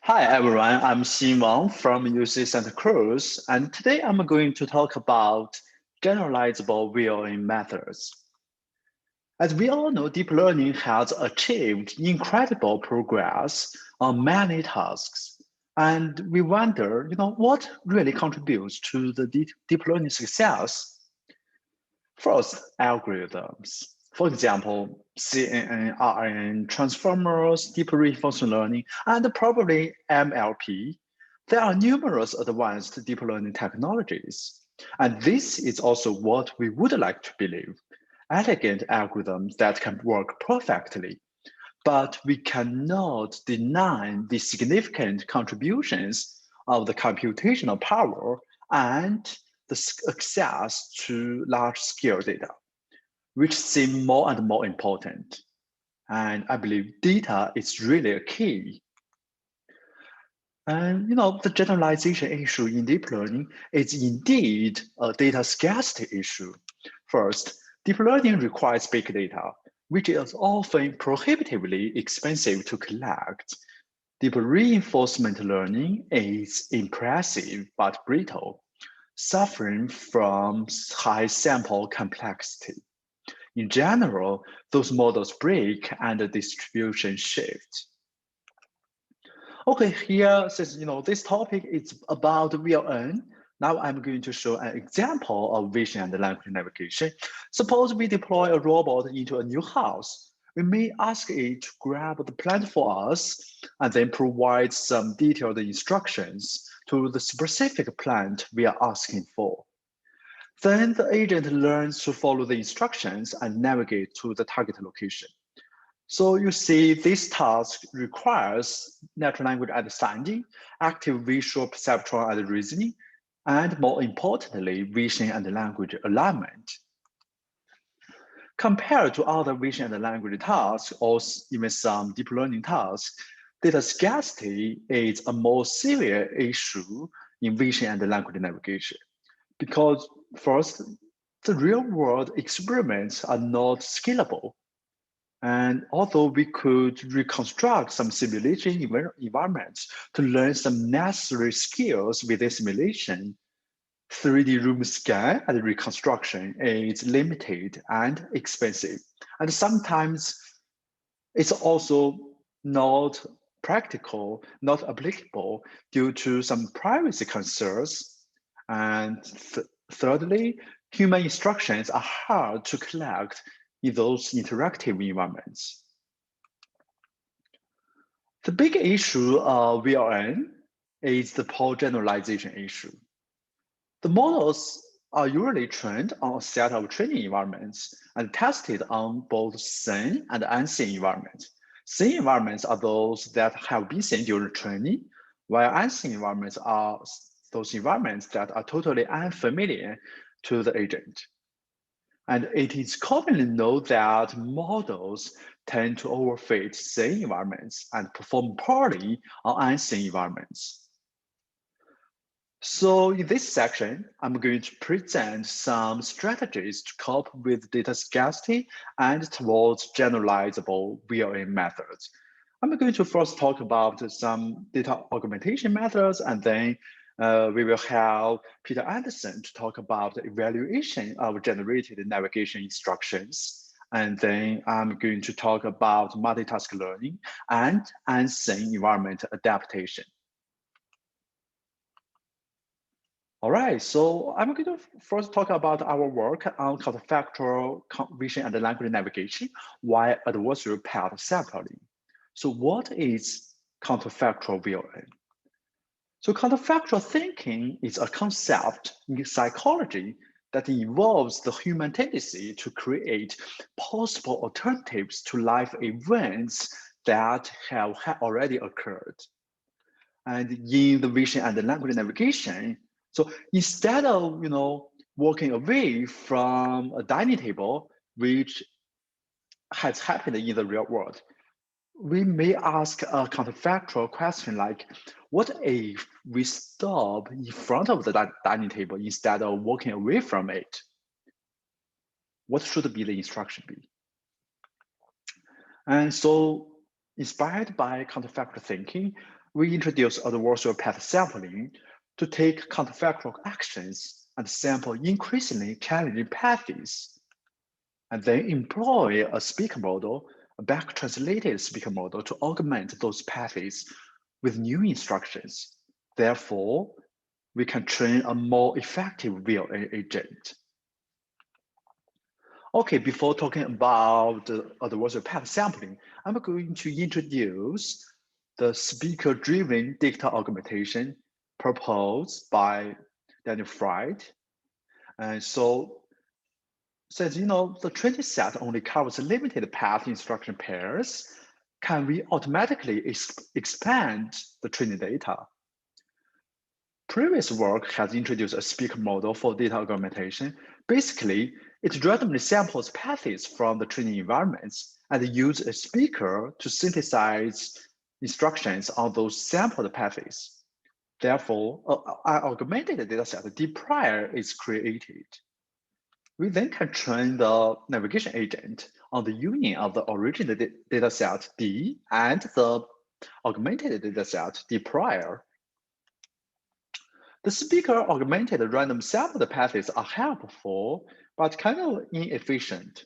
Hi everyone, I'm Wang from UC Santa Cruz, and today I'm going to talk about generalizable VLN methods. As we all know, deep learning has achieved incredible progress on many tasks. And we wonder, what really contributes to the deep learning success? First, algorithms. For example, CNN, RNN, transformers, deep reinforcement learning, and probably MLP. There are numerous advanced deep learning technologies. And this is also what we would like to believe. Elegant algorithms that can work perfectly. But we cannot deny the significant contributions of the computational power and the access to large-scale data, which seem more and more important. And I believe data is really a key. And the generalization issue in deep learning is indeed a data scarcity issue. First, deep learning requires big data, which is often prohibitively expensive to collect. Deep reinforcement learning is impressive but brittle, suffering from high sample complexity. In general, those models break and the distribution shift. Okay, here, since this topic is about VLN, now I'm going to show an example of vision and language navigation. Suppose we deploy a robot into a new house. We may ask it to grab the plant for us and then provide some detailed instructions to the specific plant we are asking for. Then the agent learns to follow the instructions and navigate to the target location. So you see, this task requires natural language understanding, active visual perception and reasoning, and more importantly, vision and language alignment. Compared to other vision and language tasks, or even some deep learning tasks, data scarcity is a more severe issue in vision and language navigation. Because first, the real world experiments are not scalable. And although we could reconstruct some simulation environments to learn some necessary skills within simulation, 3D room scan and reconstruction is limited and expensive. And sometimes it's also not practical, not applicable due to some privacy concerns. And thirdly, human instructions are hard to collect in those interactive environments. The big issue of VLN is the poor generalization issue. The models are usually trained on a set of training environments and tested on both sane and unsane environments. Sane environments are those that have been seen during training, while unsane environments are those environments that are totally unfamiliar to the agent. And it is commonly known that models tend to overfit sane environments and perform poorly on unsane environments. So in this section, I'm going to present some strategies to cope with data scarcity and towards generalizable VLN methods. I'm going to first talk about some data augmentation methods, and then we will have Peter Anderson to talk about the evaluation of generated navigation instructions. And then I'm going to talk about multitask learning and unsane environment adaptation. All right, so I'm going to first talk about our work on counterfactual vision and language navigation while adversarial path sampling. So what is counterfactual VLN? So counterfactual thinking is a concept in psychology that involves the human tendency to create possible alternatives to life events that have already occurred. And in the vision and the language navigation, so instead of walking away from a dining table, which has happened in the real world, we may ask a counterfactual question like, what if we stop in front of the dining table instead of walking away from it? What should be the instruction be? And so inspired by counterfactual thinking, we introduce adversarial path sampling to take counterfactual actions and sample increasingly challenging paths, and then employ a speaker model, a back-translated speaker model to augment those paths with new instructions. Therefore, we can train a more effective VLN agent. Okay, before talking about the adversarial path sampling, I'm going to introduce the speaker-driven data augmentation proposed by Daniel Fried. And so, since the training set only covers limited path instruction pairs, can we automatically expand the training data? Previous work has introduced a speaker model for data augmentation. Basically, it randomly samples paths from the training environments and uses a speaker to synthesize instructions on those sampled paths. Therefore, an augmented dataset D prior is created. We then can train the navigation agent on the union of the original dataset D and the augmented dataset D prior. The speaker augmented random sampled paths are helpful, but kind of inefficient.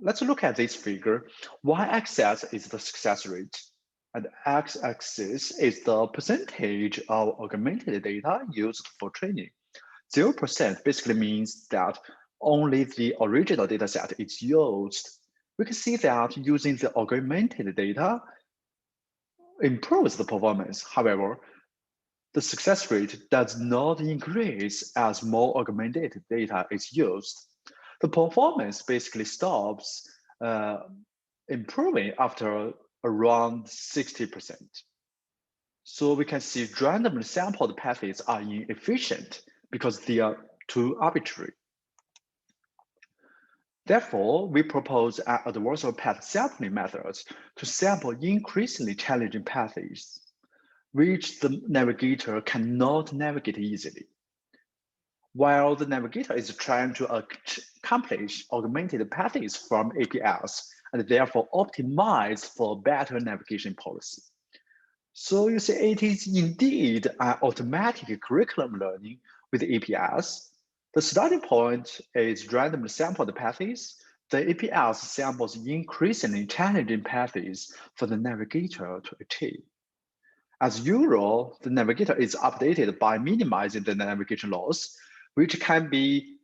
Let's look at this figure. Y-axis is the success rate, and x-axis is the percentage of augmented data used for training. 0% basically means that only the original dataset is used. We can see that using the augmented data improves the performance. However, the success rate does not increase as more augmented data is used. The performance basically stops improving after around 60%. So we can see randomly sampled paths are inefficient because they are too arbitrary. Therefore, we propose an adversarial path sampling methods to sample increasingly challenging paths, which the navigator cannot navigate easily. While the navigator is trying to accomplish augmented paths from APIs and therefore optimize for better navigation policy. So you see, it is indeed an automatic curriculum learning with APIs. The starting point is randomly sampled paths. The APIs samples increasingly challenging paths for the navigator to achieve. As usual, the navigator is updated by minimizing the navigation loss, which can be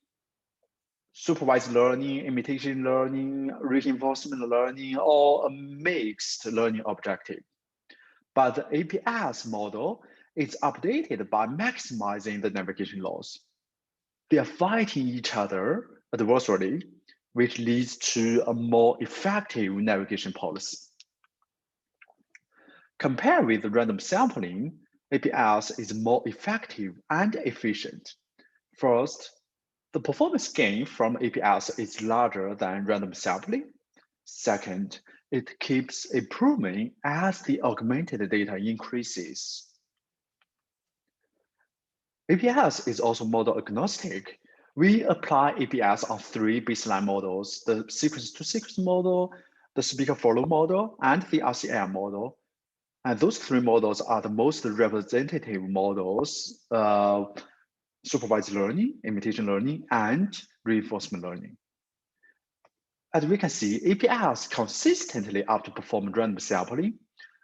supervised learning, imitation learning, reinforcement learning, or a mixed learning objective. But the API's model is updated by maximizing the navigation loss. They are fighting each other adversarially, which leads to a more effective navigation policy. Compared with random sampling, APIs is more effective and efficient. First, the performance gain from APIs is larger than random sampling. Second, it keeps improving as the augmented data increases. APIs is also model agnostic. We apply APIs on 3 baseline models: the sequence-to-sequence model, the speaker follow model, and the RCM model. And those 3 models are the most representative models: supervised learning, imitation learning, and reinforcement learning. As we can see, APIs consistently outperform random sampling.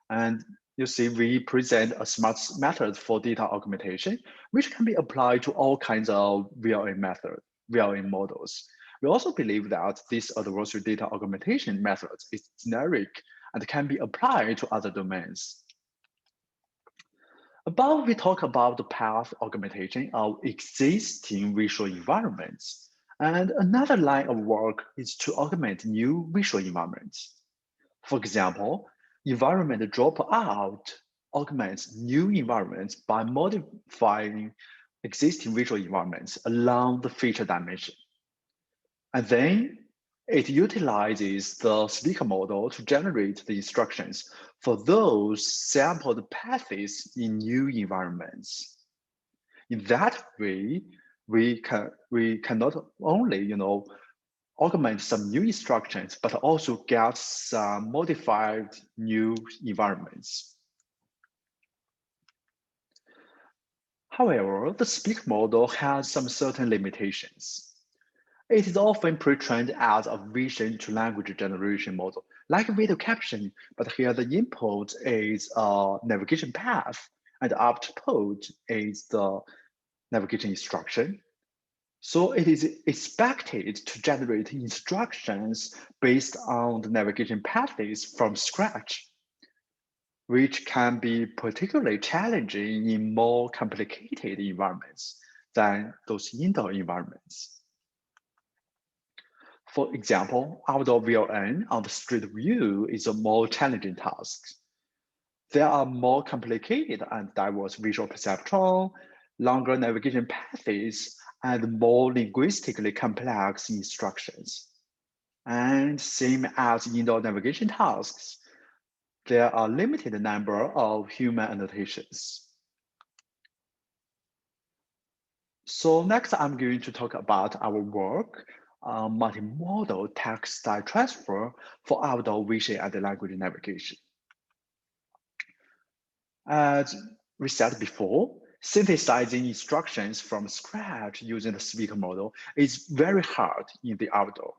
And you see, we present a smart method for data augmentation, which can be applied to all kinds of VLN models. We also believe that this adversarial data augmentation method is generic and can be applied to other domains. Above, we talk about the path augmentation of existing visual environments. And another line of work is to augment new visual environments. For example, environment dropout augments new environments by modifying existing visual environments along the feature dimension. And then it utilizes the speaker model to generate the instructions for those sampled paths in new environments. In that way, we can not only augment some new instructions, but also get some modified new environments. However, the speak model has some certain limitations. It is often pre-trained as a vision-to-language generation model, like video caption, but here the input is a navigation path, and the output is the navigation instruction. So it is expected to generate instructions based on the navigation paths from scratch, which can be particularly challenging in more complicated environments than those indoor environments. For example, outdoor VLN on the street view is a more challenging task. There are more complicated and diverse visual perception, longer navigation paths, and more linguistically complex instructions. And same as indoor navigation tasks, there are limited number of human annotations. So next, I'm going to talk about our work on multimodal text style transfer for outdoor vision and language navigation. As we said before, synthesizing instructions from scratch using the speaker model is very hard in the outdoor.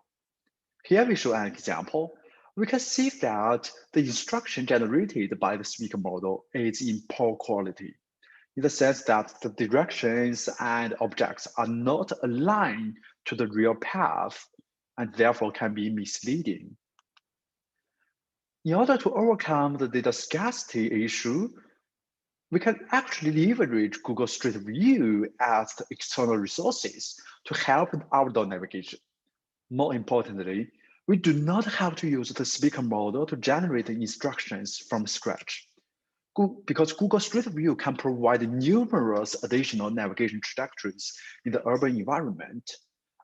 Here we show an example. We can see that the instruction generated by the speaker model is in poor quality, in the sense that the directions and objects are not aligned to the real path and therefore can be misleading. In order to overcome the data scarcity issue, we can actually leverage Google Street View as the external resources to help in outdoor navigation. More importantly, we do not have to use the speaker model to generate the instructions from scratch, because Google Street View can provide numerous additional navigation trajectories in the urban environment,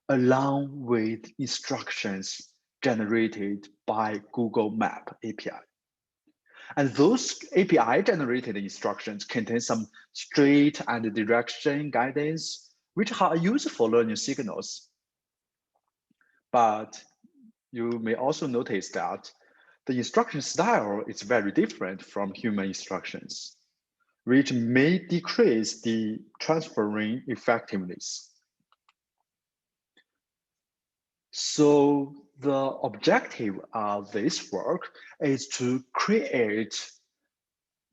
along with instructions generated by Google Map API. And those API-generated instructions contain some street and direction guidance, which are useful learning signals. But you may also notice that the instruction style is very different from human instructions, which may decrease the transferring effectiveness. So the objective of this work is to create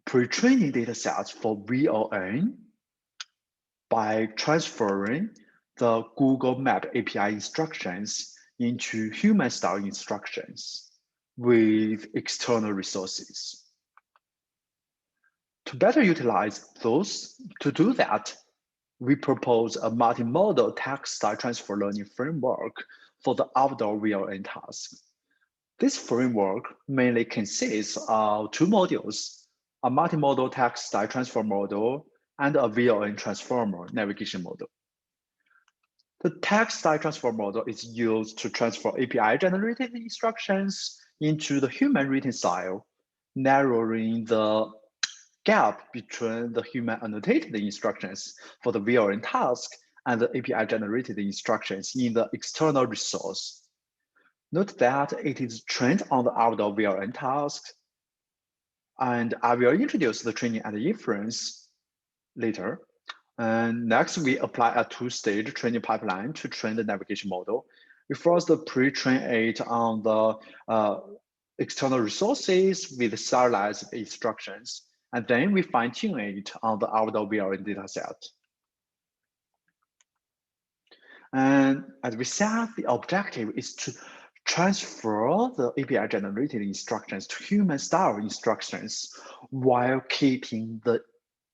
pre-training data sets for VLN by transferring the Google Map API instructions into human-style instructions with external resources. To better utilize those, to do that, we propose a multimodal text-style transfer learning framework for the outdoor VLN task. This framework mainly consists of two modules, a multimodal text-style transfer model and a VLN transformer navigation model. The text-style transfer model is used to transfer API-generated instructions into the human written style, narrowing the gap between the human annotated instructions for the VLN task and the API-generated instructions in the external resource. Note that it is trained on the outdoor VLN task, and I will introduce the training and the inference later. And next, we apply a two-stage training pipeline to train the navigation model. We first pre-train it on the external resources with serialized instructions, and then we fine-tune it on the outdoor VLN dataset. And as we said, the objective is to transfer the API-generated instructions to human-style instructions while keeping the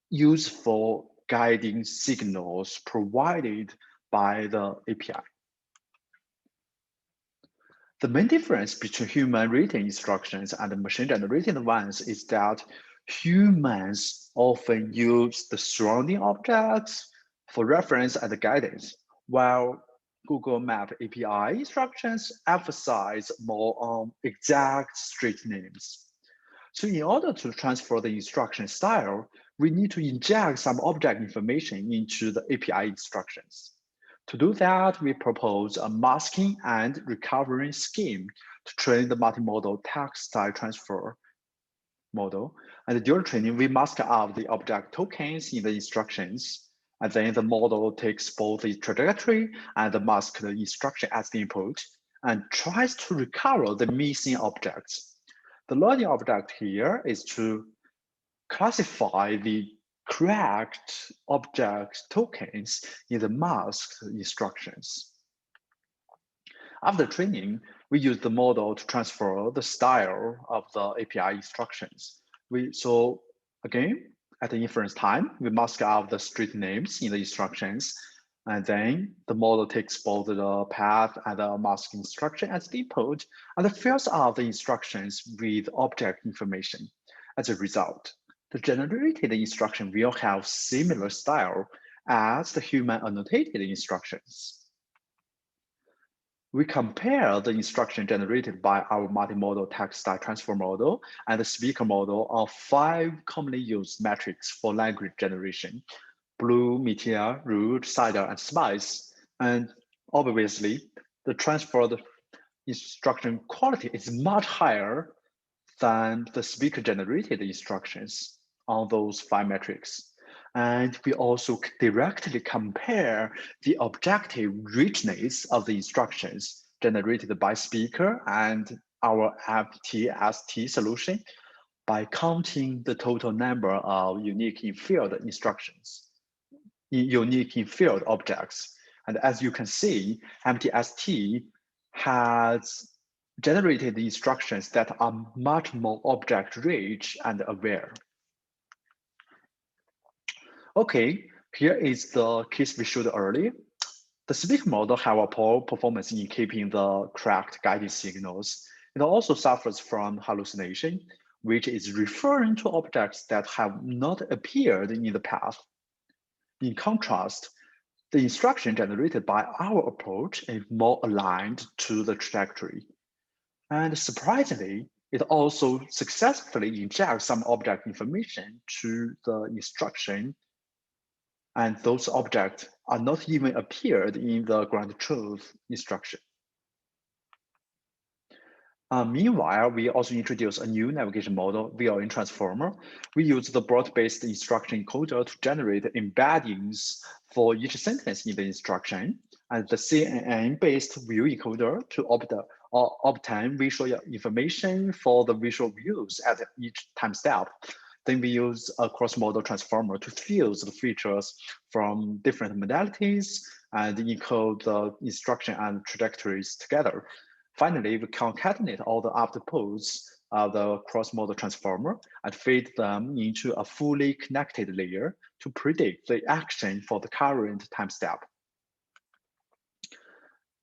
useful guiding signals provided by the API. The main difference between human written instructions and machine-generated ones is that humans often use the surrounding objects for reference and guidance, while Google Map API instructions emphasize more on exact street names. So in order to transfer the instruction style, we need to inject some object information into the API instructions. To do that, we propose a masking and recovering scheme to train the multimodal text style transfer model. And during training, we mask out the object tokens in the instructions And then the model takes both the trajectory and the mask the instruction as the input and tries to recover the missing objects. The learning object here is to classify the correct object tokens in the masked instructions. After training, we use the model to transfer the style of the API instructions. So again, at the inference time, we mask out the street names in the instructions, and then the model takes both the path and the mask instruction as the input, and fills out the instructions with object information. As a result, the generated instruction will have similar style as the human annotated instructions. We compare the instruction generated by our multimodal text style transfer model and the speaker model of 5 commonly used metrics for language generation: blue, meteor, root, cider, and spice. And obviously, the transferred instruction quality is much higher than the speaker generated instructions on those 5 metrics. And we also directly compare the objective richness of the instructions generated by speaker and our MTST solution by counting the total number of unique in-field instructions, unique in-field objects. And as you can see, MTST has generated instructions that are much more object-rich and aware. Okay, here is the case we showed earlier. The speaker model have a poor performance in keeping the correct guiding signals. It also suffers from hallucination, which is referring to objects that have not appeared in the path. In contrast, the instruction generated by our approach is more aligned to the trajectory. And surprisingly, it also successfully injects some object information to the instruction, and those objects are not even appeared in the ground truth instruction. Meanwhile, we also introduced a new navigation model, VLN transformer. We use the broad-based instruction encoder to generate embeddings for each sentence in the instruction, and the CNN-based view encoder to obtain visual information for the visual views at each time step. Then we use a cross-modal transformer to fuse the features from different modalities and encode the instruction and trajectories together. Finally, we concatenate all the outputs of the cross-modal transformer and feed them into a fully connected layer to predict the action for the current time step.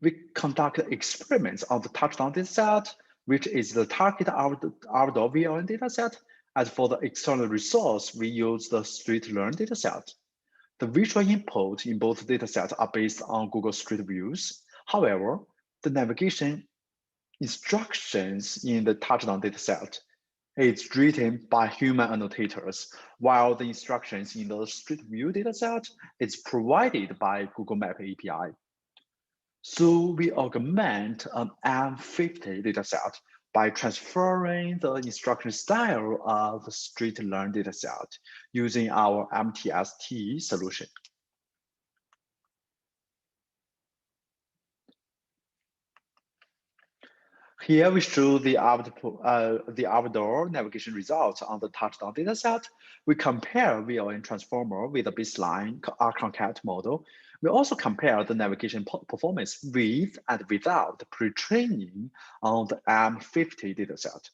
We conduct experiments on the touchdown dataset, which is the target outdoor VLN dataset. As for the external resource, we use the Street Learn dataset. The visual input in both datasets are based on Google Street Views. However, the navigation instructions in the touchdown dataset is written by human annotators, while the instructions in the Street View dataset is provided by Google Map API. So we augment an M50 dataset by transferring the instruction style of the Street Learn dataset using our MTST solution. Here we show the outdoor navigation results on the touchdown dataset. We compare VLN transformer with a baseline concat model. We also compare the navigation performance with and without pre-training on the M50 dataset.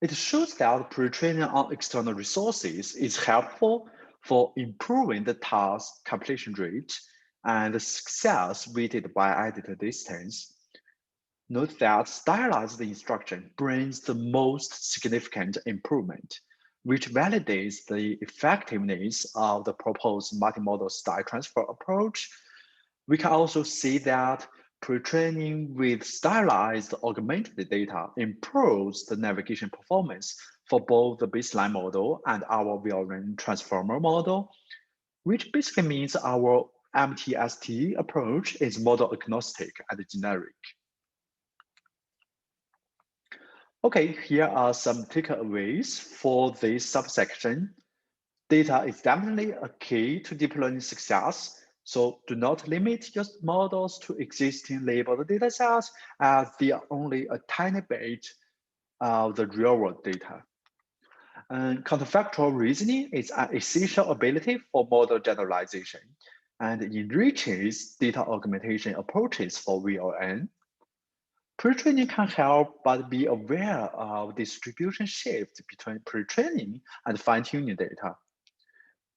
It shows that pre-training on external resources is helpful for improving the task completion rate and the success weighted by editor distance. Note that stylized instruction brings the most significant improvement, which validates the effectiveness of the proposed multimodal style transfer approach. We can also see that pre-training with stylized augmented data improves the navigation performance for both the baseline model and our VLN transformer model, which basically means our MTST approach is model agnostic and generic. Okay, here are some takeaways for this subsection. Data is definitely a key to deep learning success, so do not limit your models to existing labeled datasets as they are only a tiny bit of the real-world data. And counterfactual reasoning is an essential ability for model generalization and enriches data augmentation approaches for VLN. Pre-training can help, but be aware of distribution shifts between pre-training and fine-tuning data.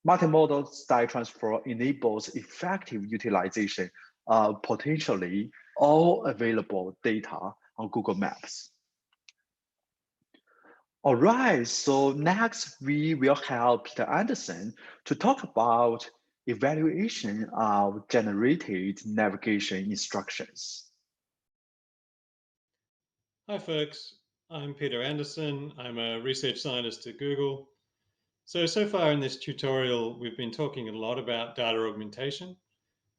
Multimodal style transfer enables effective utilization of potentially all available data on Google Maps. All right, so next we will have Peter Anderson to talk about evaluation of generated navigation instructions. Hi folks, I'm Peter Anderson. I'm a research scientist at Google. So far in this tutorial, we've been talking a lot about data augmentation.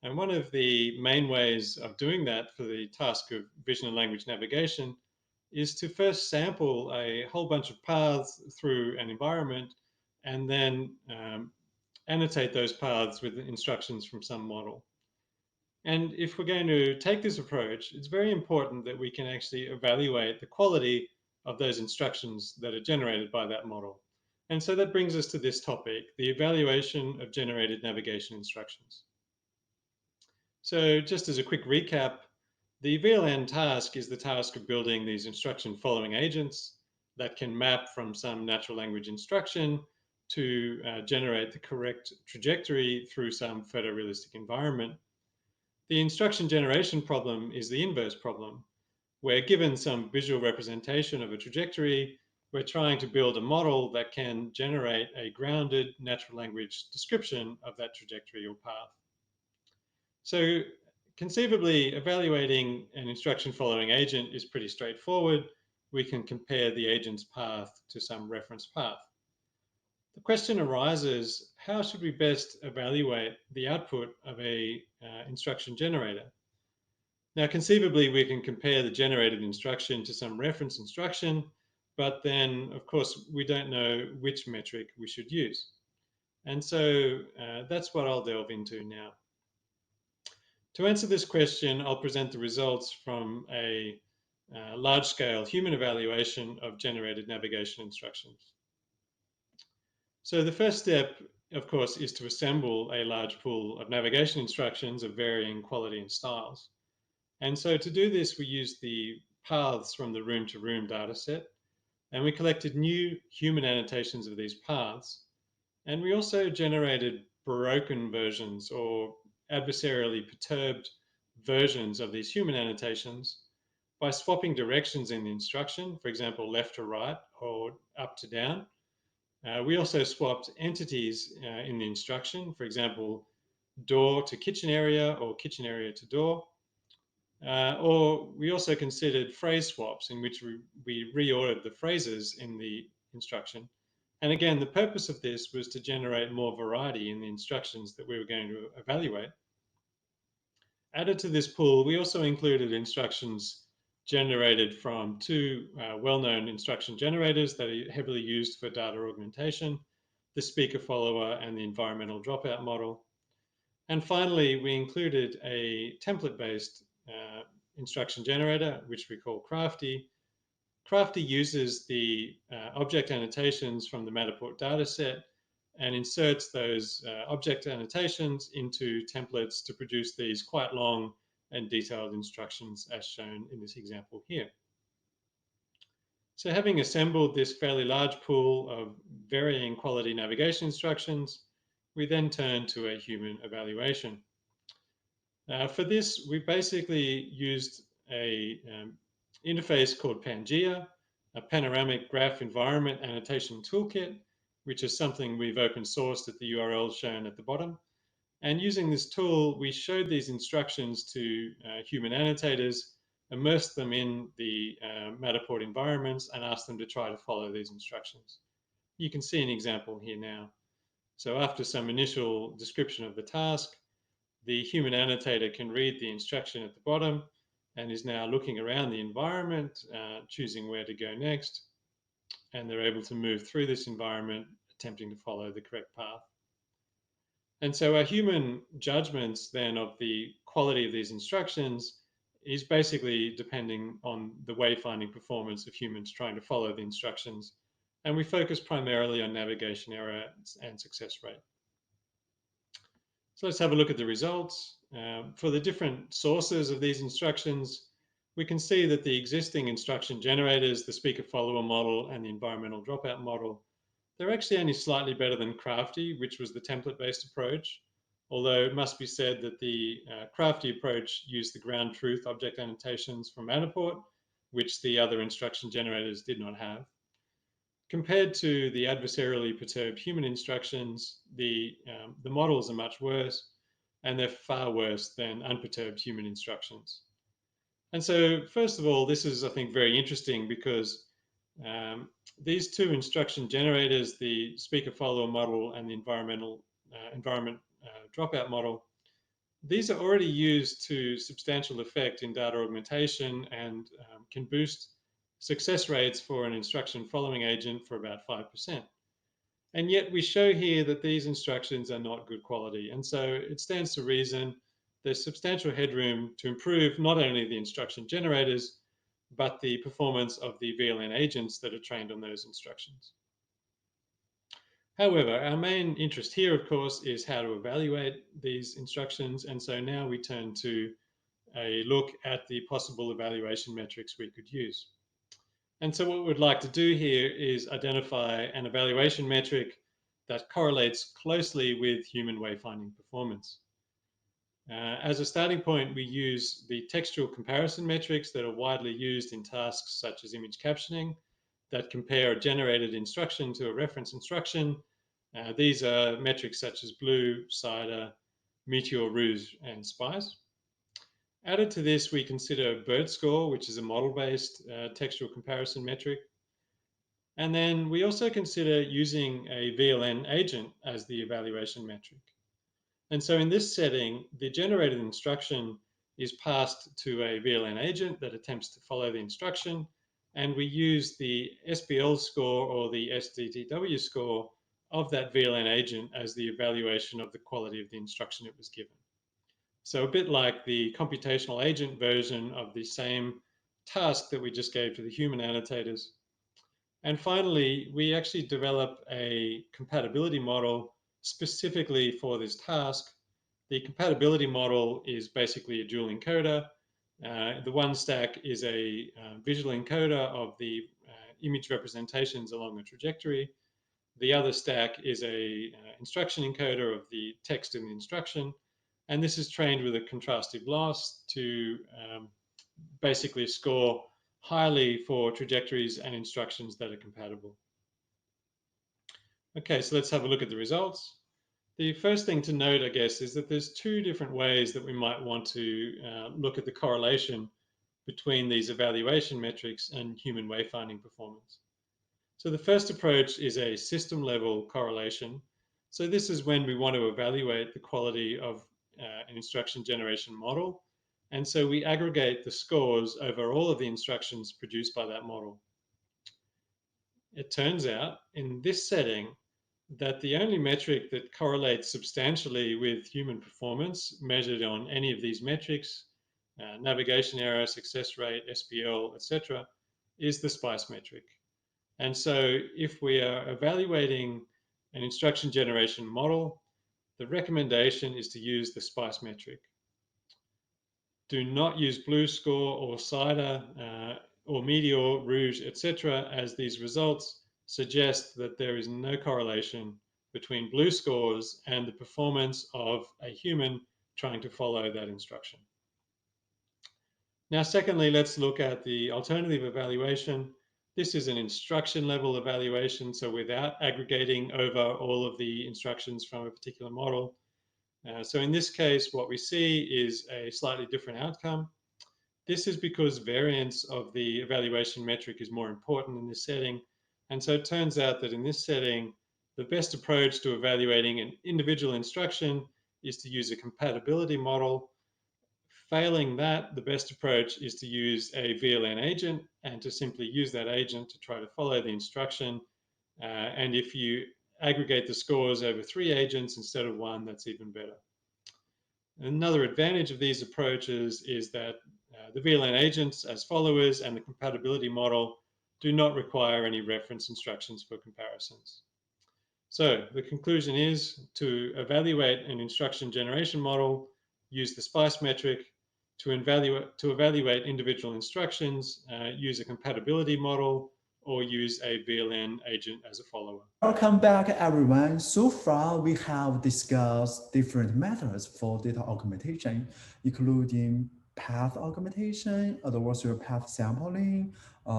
And one of the main ways of doing that for the task of vision and language navigation is to first sample a whole bunch of paths through an environment and then annotate those paths with instructions from some model. And if we're going to take this approach, it's very important that we can actually evaluate the quality of those instructions that are generated by that model. And so that brings us to this topic, the evaluation of generated navigation instructions. So just as a quick recap, the VLN task is the task of building these instruction following agents that can map from some natural language instruction to generate the correct trajectory through some photorealistic environment. The instruction generation problem is the inverse problem. We're given some visual representation of a trajectory. We're trying to build a model that can generate a grounded natural language description of that trajectory or path. So conceivably, evaluating an instruction following agent is pretty straightforward. We can compare the agent's path to some reference path. The question arises, how should we best evaluate the output of a instruction generator? Now, conceivably, we can compare the generated instruction to some reference instruction, but then, of course, we don't know which metric we should use. And so that's what I'll delve into now. To answer this question, I'll present the results from a large-scale human evaluation of generated navigation instructions. So the first step, of course, is to assemble a large pool of navigation instructions of varying quality and styles. And so to do this, we used the paths from the room-to-room data set, and we collected new human annotations of these paths. And we also generated broken versions or adversarially perturbed versions of these human annotations by swapping directions in the instruction, for example, left to right or up to down. We also swapped entities in the instruction, for example, door to kitchen area or kitchen area to door. Or we also considered phrase swaps in which we reordered the phrases in the instruction. And again, the purpose of this was to generate more variety in the instructions that we were going to evaluate. Added to this pool, we also included instructions generated from two well-known instruction generators that are heavily used for data augmentation, the speaker follower and the environmental dropout model. And finally, we included a template-based instruction generator, which we call Crafty. Crafty uses the object annotations from the Matterport dataset and inserts those object annotations into templates to produce these quite long and detailed instructions as shown in this example here. So having assembled this fairly large pool of varying quality navigation instructions, we then turn to a human evaluation. For this, we basically used a interface called Pangea, a panoramic graph environment annotation toolkit, which is something we've open sourced at the URL shown at the bottom. And using this tool, we showed these instructions to human annotators, immersed them in the Matterport environments, and asked them to try to follow these instructions. You can see an example here now. So after some initial description of the task, the human annotator can read the instruction at the bottom and is now looking around the environment, choosing where to go next. And they're able to move through this environment, attempting to follow the correct path. And so our human judgments then of the quality of these instructions is basically depending on the wayfinding performance of humans trying to follow the instructions. And we focus primarily on navigation error and success rate. So let's have a look at the results. For the different sources of these instructions, we can see that the existing instruction generators, the speaker follower model and the environmental dropout model, they're actually only slightly better than Crafty, which was the template-based approach, although it must be said that the Crafty approach used the ground truth object annotations from Matterport, which the other instruction generators did not have. Compared to the adversarially perturbed human instructions, the models are much worse, and they're far worse than unperturbed human instructions. And so, first of all, this is, I think, very interesting because these two instruction generators, the speaker follower model and the environment dropout model, these are already used to substantial effect in data augmentation and can boost success rates for an instruction following agent for about 5%. And yet we show here that these instructions are not good quality. And so it stands to reason there's substantial headroom to improve not only the instruction generators, but the performance of the VLN agents that are trained on those instructions. However, our main interest here, of course, is how to evaluate these instructions. And so now we turn to a look at the possible evaluation metrics we could use. And so what we'd like to do here is identify an evaluation metric that correlates closely with human wayfinding performance. As a starting point, we use the textual comparison metrics that are widely used in tasks such as image captioning that compare a generated instruction to a reference instruction. These are metrics such as BLUE, CIDR, Meteor, Rouge, and SPICE. Added to this, we consider BERT score, which is a model-based textual comparison metric. And then we also consider using a VLN agent as the evaluation metric. And so in this setting, the generated instruction is passed to a VLN agent that attempts to follow the instruction. And we use the SPL score or the SDTW score of that VLN agent as the evaluation of the quality of the instruction it was given. So a bit like the computational agent version of the same task that we just gave to the human annotators. And finally, we actually develop a compatibility model specifically for this task. The compatibility model is basically a dual encoder. The one stack is a visual encoder of the image representations along the trajectory. The other stack is a instruction encoder of the text in the instruction. And this is trained with a contrastive loss to basically score highly for trajectories and instructions that are compatible. Okay, so let's have a look at the results. The first thing to note, I guess, is that there's two different ways that we might want to look at the correlation between these evaluation metrics and human wayfinding performance. So the first approach is a system level correlation. So this is when we want to evaluate the quality of an instruction generation model. And so we aggregate the scores over all of the instructions produced by that model. It turns out in this setting that the only metric that correlates substantially with human performance measured on any of these metrics, navigation error, success rate, SPL, etc., is the SPICE metric. And so if we are evaluating an instruction generation model, the recommendation is to use the SPICE metric. Do not use BLUE score or CIDR or Meteor, Rouge, etc., as these results suggest that there is no correlation between BLUE scores and the performance of a human trying to follow that instruction. Now, secondly, let's look at the alternative evaluation. This is an instruction level evaluation, so without aggregating over all of the instructions from a particular model. So in this case, what we see is a slightly different outcome. This is because variance of the evaluation metric is more important in this setting. And so it turns out that in this setting, the best approach to evaluating an individual instruction is to use a compatibility model. Failing that, the best approach is to use a VLN agent and to simply use that agent to try to follow the instruction. And if you aggregate the scores over 3 agents instead of 1, that's even better. Another advantage of these approaches is that the VLN agents as followers and the compatibility model do not require any reference instructions for comparisons. So the conclusion is to evaluate an instruction generation model, use the SPICE metric. To evaluate individual instructions, use a compatibility model or use a VLN agent as a follower. Welcome back, everyone. So far, we have discussed different methods for data augmentation, including path augmentation, adversarial path sampling,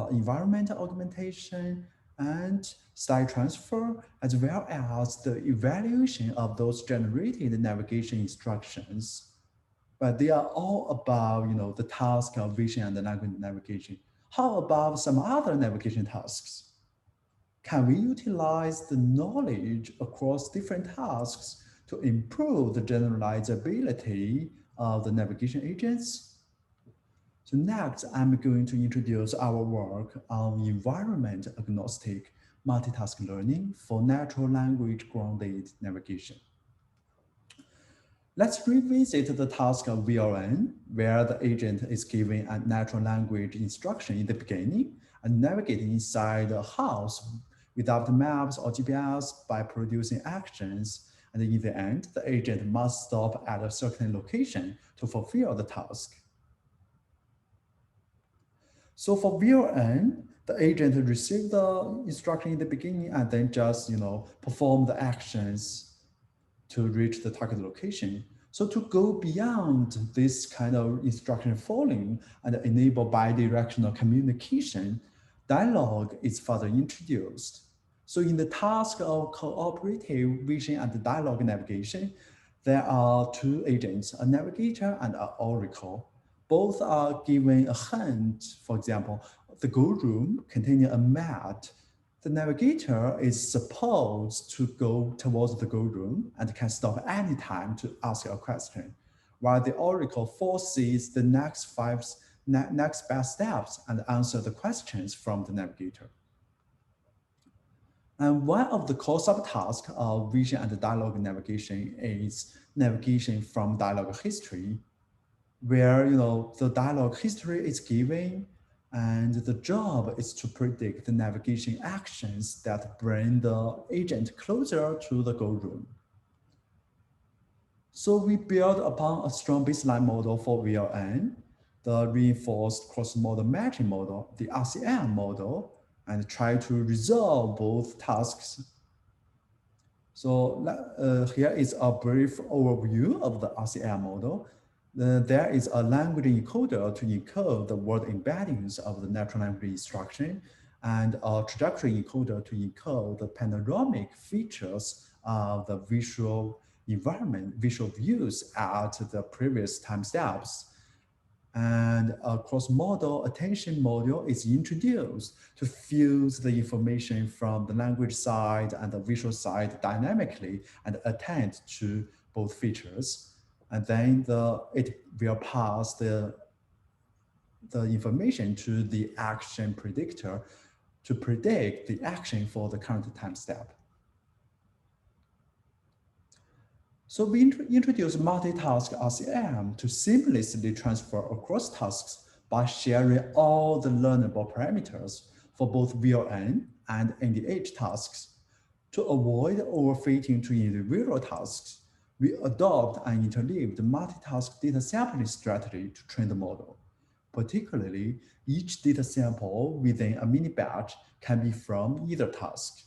environment augmentation, and style transfer, as well as the evaluation of those generated navigation instructions. But they are all about, the task of vision and the language navigation. How about some other navigation tasks? Can we utilize the knowledge across different tasks to improve the generalizability of the navigation agents? So next, I'm going to introduce our work on environment agnostic multitask learning for natural language grounded navigation. Let's revisit the task of VLN, where the agent is given a natural language instruction in the beginning and navigating inside the house without maps or GPS by producing actions. And in the end, the agent must stop at a certain location to fulfill the task. So for VLN, the agent received the instruction in the beginning and then just perform the actions to reach the target location. So to go beyond this kind of instruction following and enable bidirectional communication, dialogue is further introduced. So in the task of cooperative vision and dialogue navigation, there are two agents, a navigator and an oracle. Both are given a hint. For example, the go room containing a mat. The navigator is supposed to go towards the go room and can stop anytime to ask a question, while the oracle foresees the next best steps and answer the questions from the navigator. And one of the core subtasks of vision and dialogue navigation is navigation from dialogue history, where the dialogue history is given, and the job is to predict the navigation actions that bring the agent closer to the goal room. So we build upon a strong baseline model for VLN, the reinforced cross-model matching model, the RCM model, and try to resolve both tasks. So here is a brief overview of the RCM model. There is a language encoder to encode the word embeddings of the natural language instruction, and a trajectory encoder to encode the panoramic features of the visual environment, visual views at the previous time steps. And a cross-modal attention module is introduced to fuse the information from the language side and the visual side dynamically and attend to both features. And then it will pass the information to the action predictor to predict the action for the current time step. So we introduce multitask RCM to seamlessly transfer across tasks by sharing all the learnable parameters for both VLN and NDH tasks. To avoid overfitting to individual tasks, we adopt an interleaved multitask data sampling strategy to train the model. Particularly, each data sample within a mini batch can be from either task.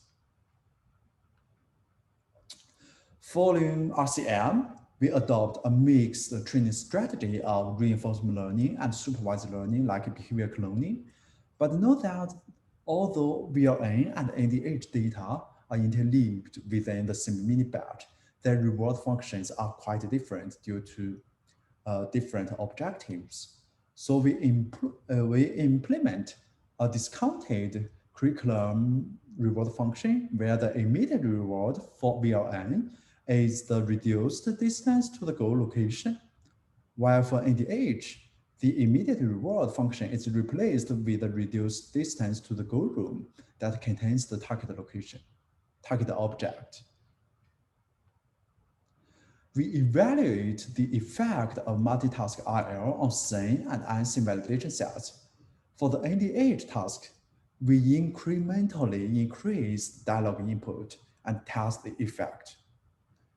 Following RCM, we adopt a mixed training strategy of reinforcement learning and supervised learning like behavior cloning. But note that although VLN and NDH data are interleaved within the same mini batch, their reward functions are quite different due to different objectives. So we implement a discounted curriculum reward function where the immediate reward for VLN is the reduced distance to the goal location, while for NDH, the immediate reward function is replaced with the reduced distance to the goal room that contains the target location. target object. We evaluate the effect of multitask RL on sane and unseen validation sets. For the NDH task, we incrementally increase dialogue input and test the effect.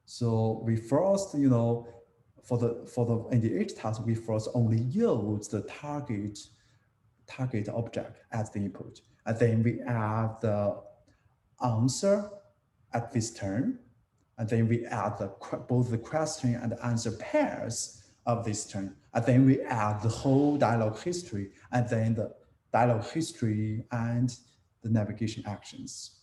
So we first, for the NDH task, we first only use the target object as the input, and then we add the answer at this turn, and then we add both the question and answer pairs of this turn, and then we add the whole dialogue history, and then the dialogue history and the navigation actions.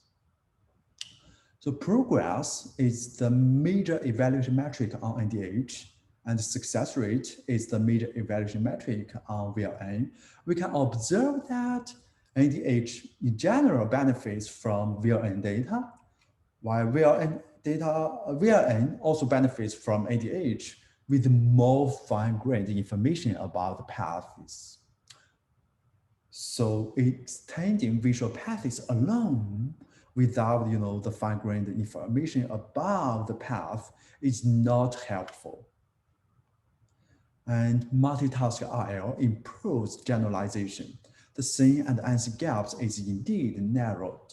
So progress is the major evaluation metric on NDH, and success rate is the major evaluation metric on VLN. We can observe that NDH in general benefits from VLN data, while VLN also benefits from NDH with more fine-grained information about the paths. So extending visual paths alone without the fine-grained information about the path is not helpful. And multitask RL improves generalization. The sane and unseen gaps is indeed narrowed.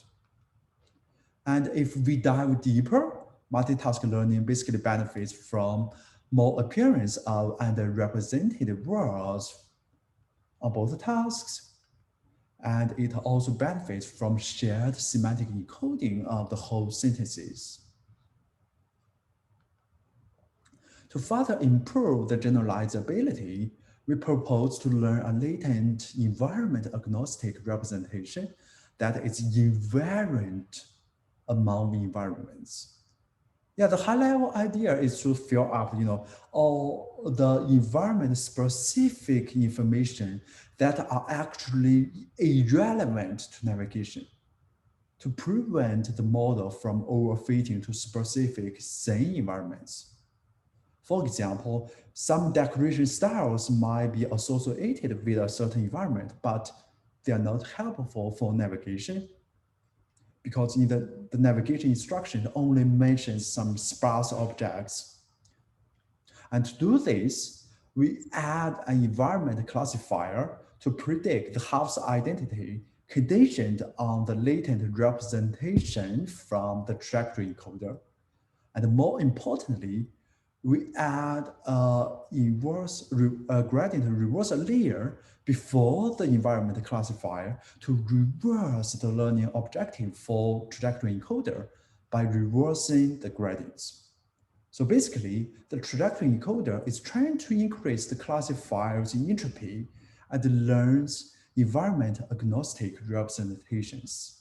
And if we dive deeper, multitask learning basically benefits from more appearance of underrepresented words on both tasks. And it also benefits from shared semantic encoding of the whole sentences. To further improve the generalizability, we propose to learn a latent environment agnostic representation that is invariant among environments. Yeah, the high-level idea is to fill up, all the environment-specific information that are actually irrelevant to navigation, to prevent the model from overfitting to specific sane environments. For example, some decoration styles might be associated with a certain environment, but they are not helpful for navigation because in the navigation instruction only mentions some sparse objects. And to do this, we add an environment classifier to predict the house identity conditioned on the latent representation from the trajectory encoder. And more importantly, we add a gradient reverse layer before the environment classifier to reverse the learning objective for trajectory encoder by reversing the gradients. So basically, the trajectory encoder is trying to increase the classifier's entropy and learns environment agnostic representations.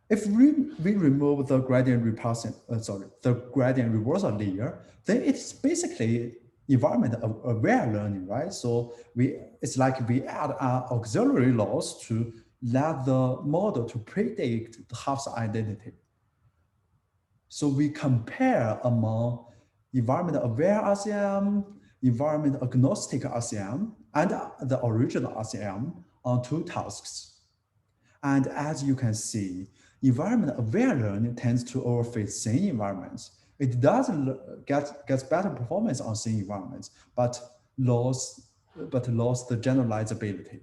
If we remove the gradient reversal layer, then it's basically environment aware learning, right? So it's like we add an auxiliary loss to let the model to predict the house identity. So we compare among environment aware RCM, environment agnostic RCM, and the original RCM on two tasks. And as you can see, environment aware learning tends to overfit sane environments. It doesn't gets better performance on sane environments, but lost the generalizability.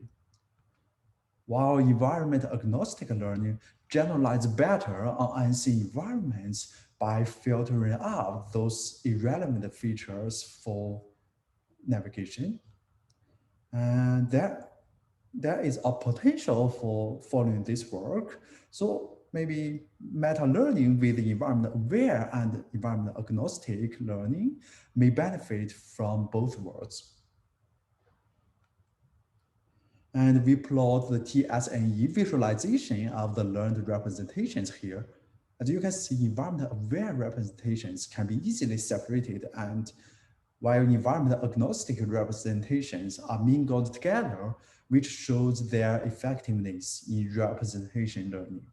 While environment agnostic learning generalizes better on unseen environments by filtering out those irrelevant features for navigation. And there is a potential for following this work. So maybe meta learning with the environment aware and environment agnostic learning may benefit from both worlds. And we plot the TSNE visualization of the learned representations here. As you can see, environment aware representations can be easily separated, and while environment agnostic representations are mingled together, which shows their effectiveness in representation learning.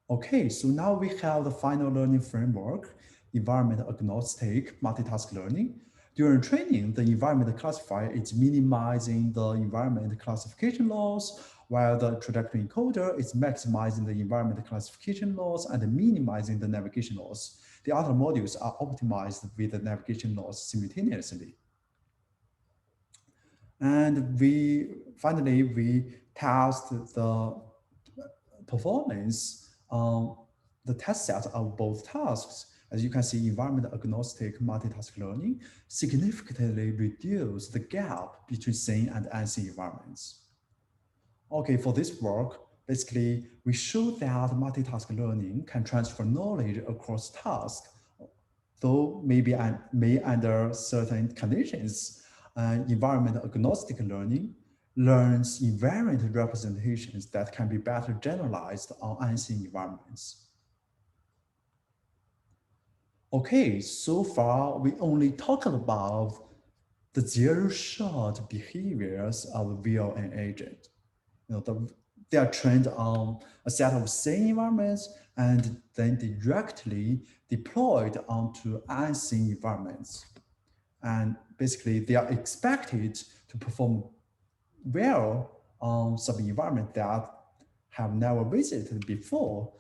Okay, so now we have the final learning framework, environment agnostic multitask learning. During training, the environment classifier is minimizing the environment classification loss while the trajectory encoder is maximizing the environment classification loss and minimizing the navigation loss. The other modules are optimized with the navigation loss simultaneously. And finally, we test the performance on the test set of both tasks. As you can see, environment agnostic multitask learning significantly reduces the gap between sane and unseen environments. Okay, for this work, basically, we show that multitask learning can transfer knowledge across tasks, though maybe may under certain conditions. Environment agnostic learning learns invariant representations that can be better generalized on unseen environments. Okay, so far we only talked about the zero-shot behaviors of VLN agent. They are trained on a set of sane environments and then directly deployed onto unseen environments. And basically, they are expected to perform well on some environment that have never visited before.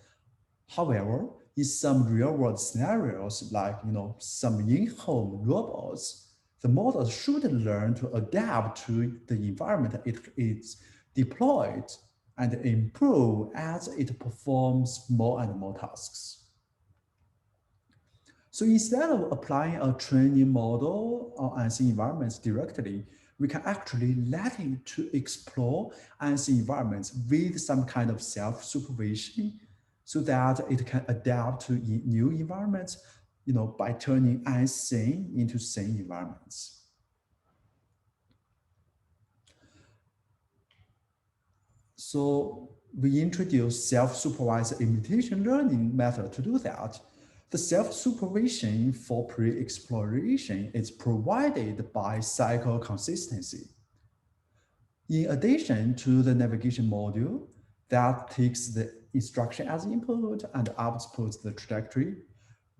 However, in some real-world scenarios, like some in-home robots, the model should learn to adapt to the environment it is deployed and improve as it performs more and more tasks. So instead of applying a training model on unseen environments directly, we can actually let it to explore unseen environments with some kind of self-supervision so that it can adapt to new environments, by turning unseen into sane environments. So we introduce self-supervised imitation learning method to do that. The self-supervision for pre-exploration is provided by cycle consistency. In addition to the navigation module that takes the instruction as input and outputs the trajectory,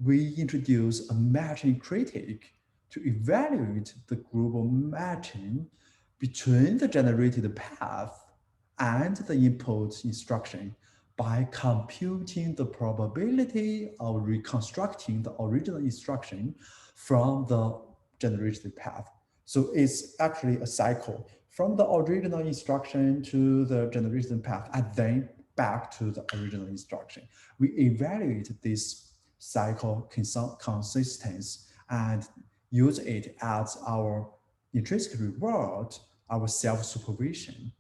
we introduce a matching critic to evaluate the global matching between the generated path and the input instruction by computing the probability of reconstructing the original instruction from the generated path. So it's actually a cycle from the original instruction to the generated path and then back to the original instruction. We evaluate this cycle consistency and use it as our intrinsic reward, our self-supervision.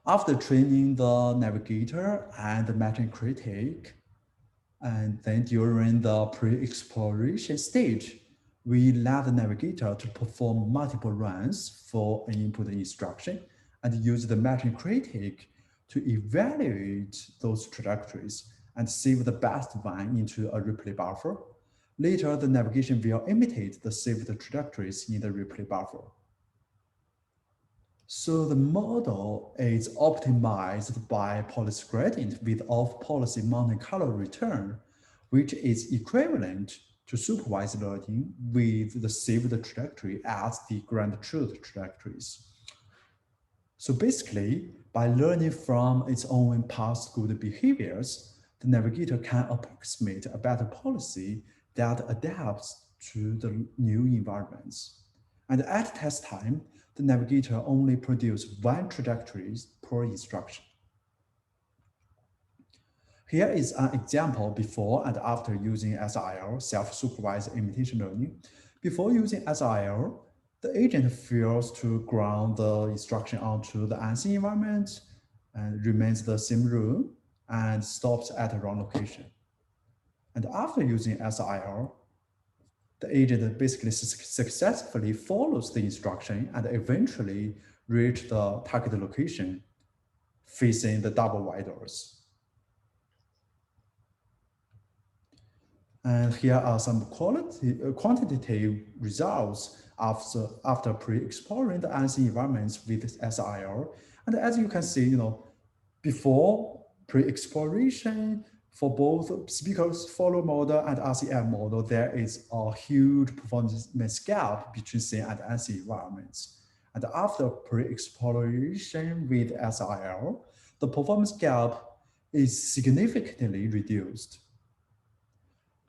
After training the navigator and the matching critic, and then during the pre-exploration stage, we let the navigator to perform multiple runs for an input instruction and use the matching critic to evaluate those trajectories and save the best one into a replay buffer. Later, the navigation will imitate the saved trajectories in the replay buffer. So the model is optimized by policy gradient with off-policy Monte Carlo return, which is equivalent to supervised learning with the saved trajectory as the ground truth trajectories. So basically, by learning from its own past good behaviors, the navigator can approximate a better policy that adapts to the new environments. And at test time, the navigator only produces one trajectory per instruction. Here is an example before and after using SIL, self-supervised imitation learning. Before using SIL, the agent fails to ground the instruction onto the unseen environment and remains the same room and stops at the wrong location. And after using SIL, the agent basically successfully follows the instruction and eventually reach the target location facing the double wide doors. And here are some quantitative results after pre-exploring the unseen environments with SIL. And as you can see, before pre-exploration, for both speakers follow model and RCM model, there is a huge performance gap between sane and unseen environments. And after pre-exploration with SIL, the performance gap is significantly reduced.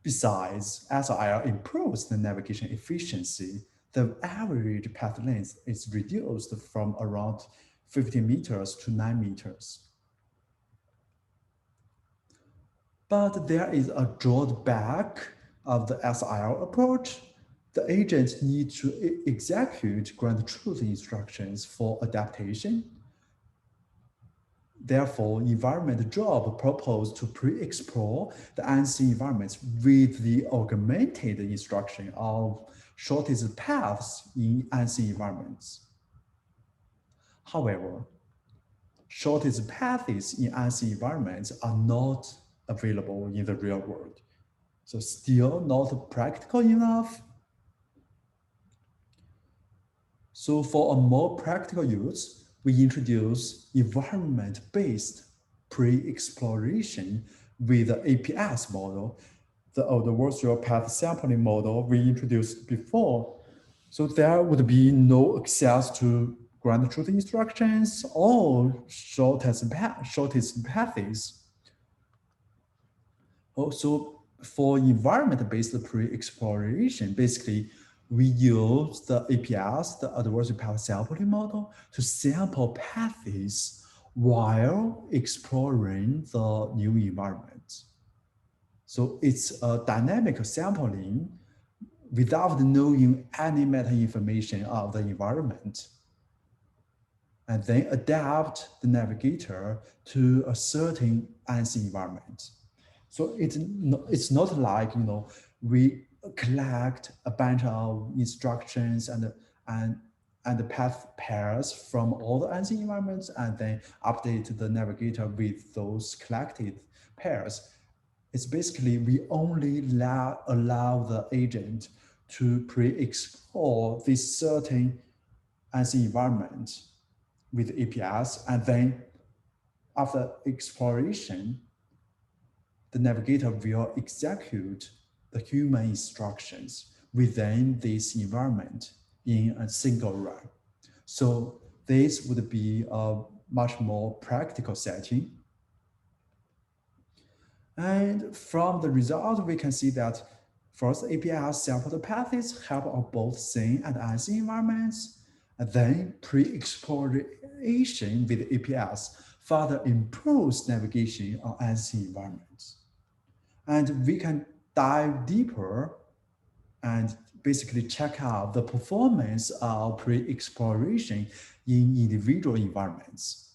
Besides, SIL improves the navigation efficiency. The average path length is reduced from around 15 meters to 9 meters. But there is a drawback of the SIL approach. The agents need to execute ground truth instructions for adaptation. Therefore, environment job proposed to pre-explore the unseen environments with the augmented instruction of shortest paths in unseen environments. However, shortest paths in unseen environments are not available in the real world. So still not practical enough. So for a more practical use, we introduce environment-based pre-exploration with the APS model, the virtual path sampling model we introduced before. So there would be no access to ground truth instructions or shortest paths. Also, for environment-based pre-exploration, basically, we use the APS, the adversarial path sampling model, to sample paths while exploring the new environment. So it's a dynamic sampling without knowing any meta information of the environment, and then adapt the navigator to a certain unseen environment. So it's not like, we collect a bunch of instructions and path pairs from all the unseen environments and then update the navigator with those collected pairs. It's basically we only allow the agent to pre-explore this certain unseen environment with APS, and then after exploration, the navigator will execute the human instructions within this environment in a single run. So this would be a much more practical setting. And from the result, we can see that first APS sampled paths help on both seen and unseen environments, and then pre-exploration with APS further improves navigation on unseen environments. And we can dive deeper and basically check out the performance of pre-exploration in individual environments.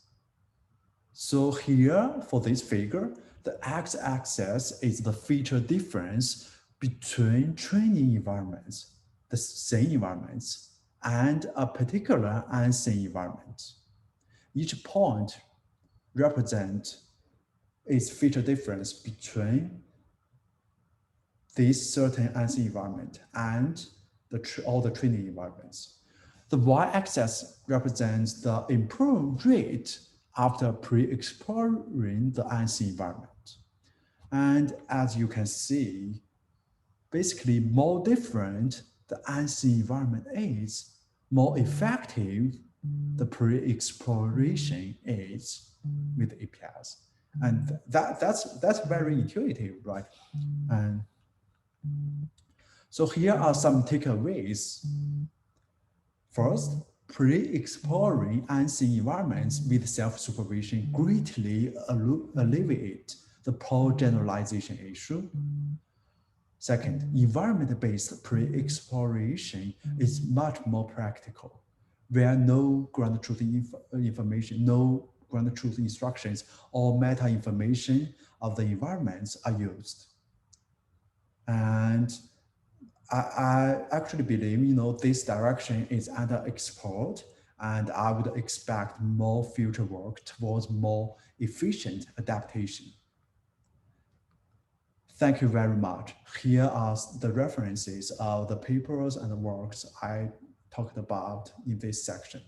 So here for this figure, the x-axis is the feature difference between training environments, the same environments, and a particular unseen environment. Each point represents its feature difference between this certain unseen environment and all the training environments. The y-axis represents the improved rate after pre-exploring the unseen environment. And as you can see, basically more different the unseen environment is, more effective the pre-exploration is with APS. And that's very intuitive, right? And so here are some takeaways. First, pre-exploring unseen environments with self-supervision greatly alleviate the poor generalization issue. Second, environment-based pre-exploration is much more practical, where no ground truth information, no ground truth instructions or meta information of the environments are used. And I actually believe, this direction is underexplored, and I would expect more future work towards more efficient adaptation. Thank you very much. Here are the references of the papers and the works I talked about in this section.